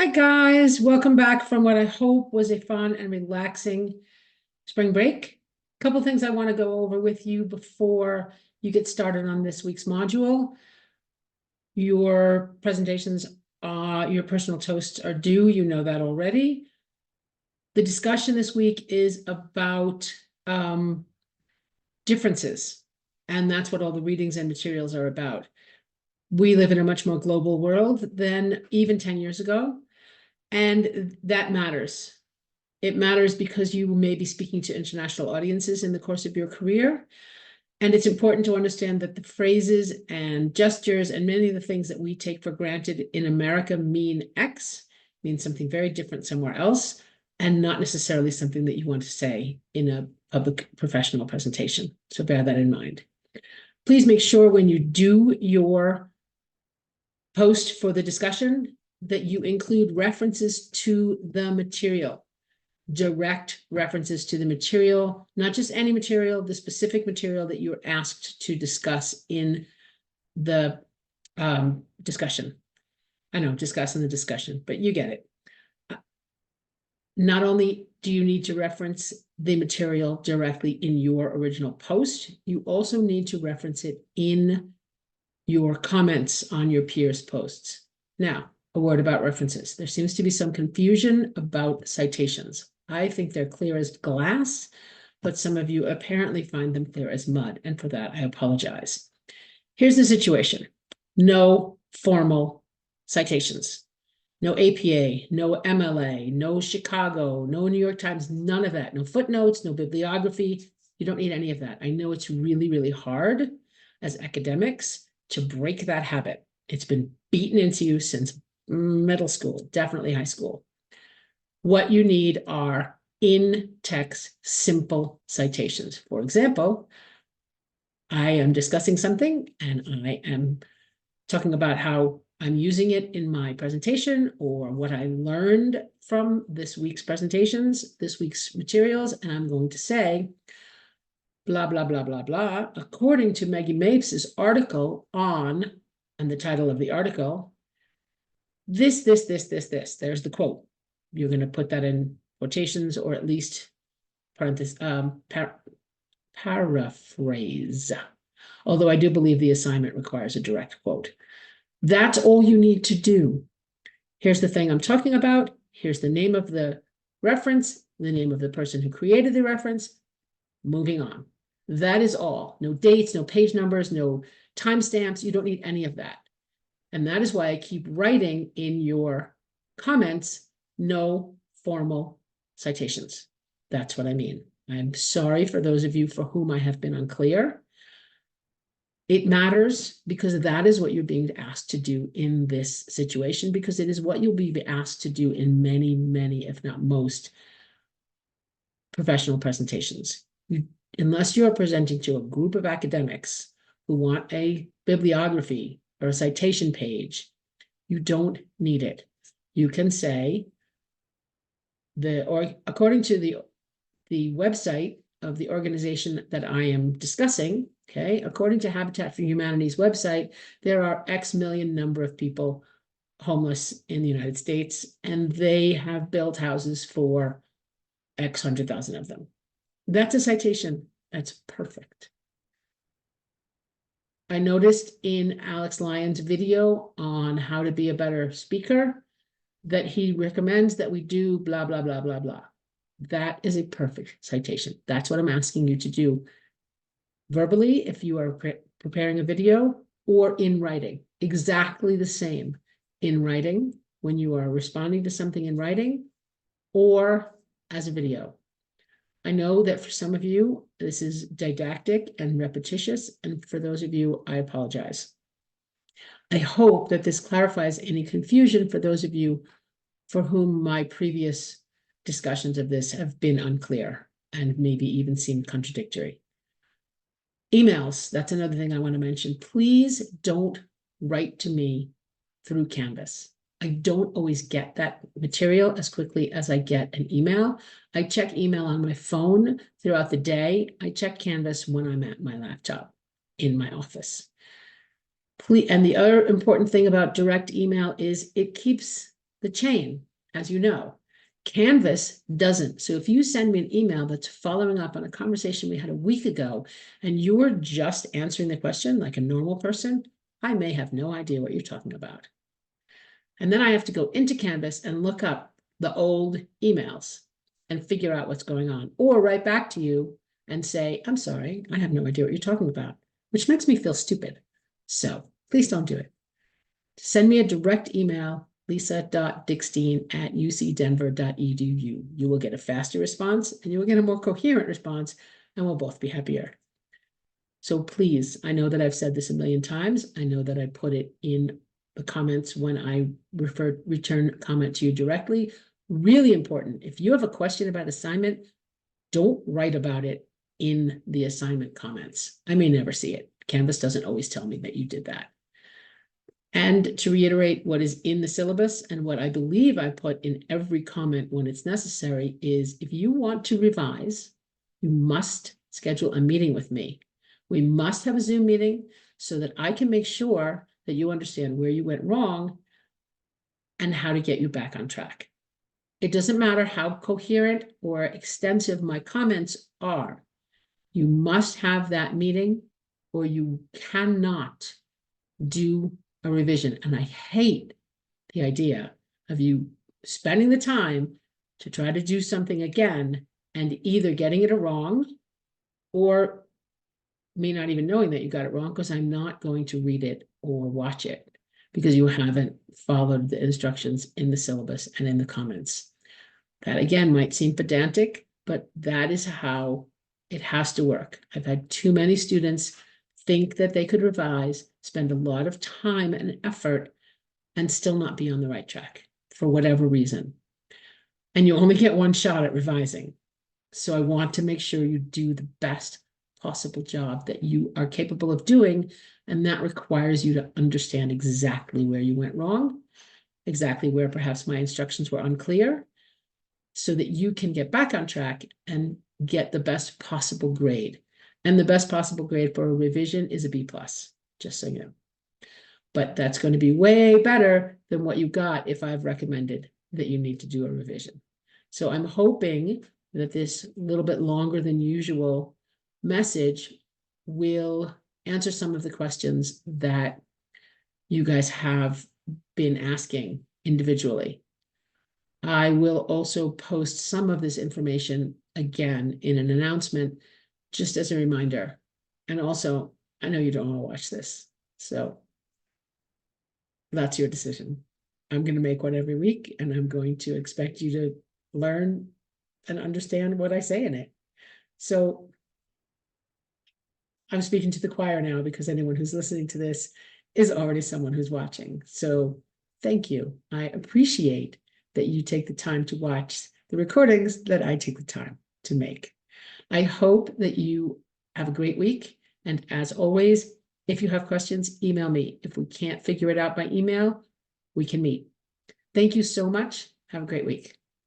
Hi guys, welcome back from what I hope was a fun and relaxing spring break. A couple things I want to go over with you before you get started on this week's module. Your presentations, your personal toasts are due, you know that already. The discussion this week is about differences, and that's what all the readings and materials are about. We live in a much more global world than even 10 years ago. And that matters. It matters because you may be speaking to international audiences in the course of your career. And it's important to understand that the phrases and gestures and many of the things that we take for granted in America mean X, mean something very different somewhere else, and not necessarily something that you want to say in a public professional presentation. So bear that in mind. Please make sure when you do your post for the discussion that you include references to the material, direct references to the material, not just any material, the specific material that you're asked to discuss in the discussion. I know, discuss in the discussion, but you get it. Not only do you need to reference the material directly in your original post, you also need to reference it in your comments on your peers' posts. Now, a word about references. There seems to be some confusion about citations. I think they're clear as glass, but some of you apparently find them clear as mud, and for that, I apologize. Here's the situation. No formal citations. No APA, no MLA, no Chicago, no New York Times, none of that. No footnotes, no bibliography. You don't need any of that. I know it's really, really hard as academics to break that habit. It's been beaten into you since middle school, definitely high school. What you need are in-text simple citations. For example, I am discussing something and I am talking about how I'm using it in my presentation or what I learned from this week's presentations, this week's materials, and I'm going to say, blah, blah, blah, blah, blah, according to Maggie Mapes's article on, and the title of the article, this, there's the quote. You're going to put that in quotations or at least paraphrase. Although I do believe the assignment requires a direct quote. That's all you need to do. Here's the thing I'm talking about. Here's the name of the reference, the name of the person who created the reference. Moving on. That is all. No dates, no page numbers, no timestamps. You don't need any of that. And that is why I keep writing in your comments, no formal citations. That's what I mean. I'm sorry for those of you for whom I have been unclear. It matters because that is what you're being asked to do in this situation, because it is what you'll be asked to do in many, many, if not most, professional presentations. Unless you're presenting to a group of academics who want a bibliography or a citation page, you don't need it. You can say, according to the website of the organization that I am discussing, okay, according to Habitat for Humanity's website, there are X million number of people homeless in the United States, and they have built houses for X 100,000 of them. That's a citation. That's perfect. I noticed in Alex Lyon's video on how to be a better speaker that he recommends that we do blah, blah, blah, blah, blah. That is a perfect citation. That's what I'm asking you to do verbally if you are preparing a video, or in writing. Exactly the same in writing when you are responding to something in writing or as a video. I know that for some of you, this is didactic and repetitious, and for those of you, I apologize. I hope that this clarifies any confusion for those of you for whom my previous discussions of this have been unclear and maybe even seemed contradictory. Emails, that's another thing I want to mention. Please don't write to me through Canvas. I don't always get that material as quickly as I get an email. I check email on my phone throughout the day. I check Canvas when I'm at my laptop in my office. Please, and the other important thing about direct email is it keeps the chain, as you know. Canvas doesn't. So if you send me an email that's following up on a conversation we had a week ago, and you're just answering the question like a normal person, I may have no idea what you're talking about. And then I have to go into Canvas and look up the old emails and figure out what's going on, or write back to you and say, I'm sorry, I have no idea what you're talking about, which makes me feel stupid. So please don't do it. Send me a direct email, lisa.dickstein@ucdenver.edu. You will get a faster response and you will get a more coherent response, and we'll both be happier. So please, I know that I've said this a million times. I know that I put it in the comments when I return comment to you directly. Really important. If you have a question about assignment, don't write about it in the assignment comments. I may never see it. Canvas doesn't always tell me that you did that. And to reiterate what is in the syllabus and what I believe I put in every comment when it's necessary is, if you want to revise, you must schedule a meeting with me. We must have a Zoom meeting so that I can make sure that you understand where you went wrong and how to get you back on track. It doesn't matter how coherent or extensive my comments are. You must have that meeting or you cannot do a revision. And I hate the idea of you spending the time to try to do something again and either getting it wrong or me not even knowing that you got it wrong, because I'm not going to read it or watch it because you haven't followed the instructions in the syllabus and in the comments. That again might seem pedantic, but that is how it has to work. I've had too many students think that they could revise, spend a lot of time and effort, and still not be on the right track for whatever reason. And you only get one shot at revising. So I want to make sure you do the best possible job that you are capable of doing. And that requires you to understand exactly where you went wrong, exactly where perhaps my instructions were unclear, so that you can get back on track and get the best possible grade. And the best possible grade for a revision is a B+, just so you know. But that's going to be way better than what you got if I've recommended that you need to do a revision. So I'm hoping that this little bit longer than usual message will answer some of the questions that you guys have been asking individually. I will also post some of this information again in an announcement, just as a reminder. And also, I know you don't want to watch this, so that's your decision. I'm going to make one every week, and I'm going to expect you to learn and understand what I say in it. So I'm speaking to the choir now, because anyone who's listening to this is already someone who's watching. So thank you. I appreciate that you take the time to watch the recordings that I take the time to make. I hope that you have a great week. And as always, if you have questions, email me. If we can't figure it out by email, we can meet. Thank you so much. Have a great week.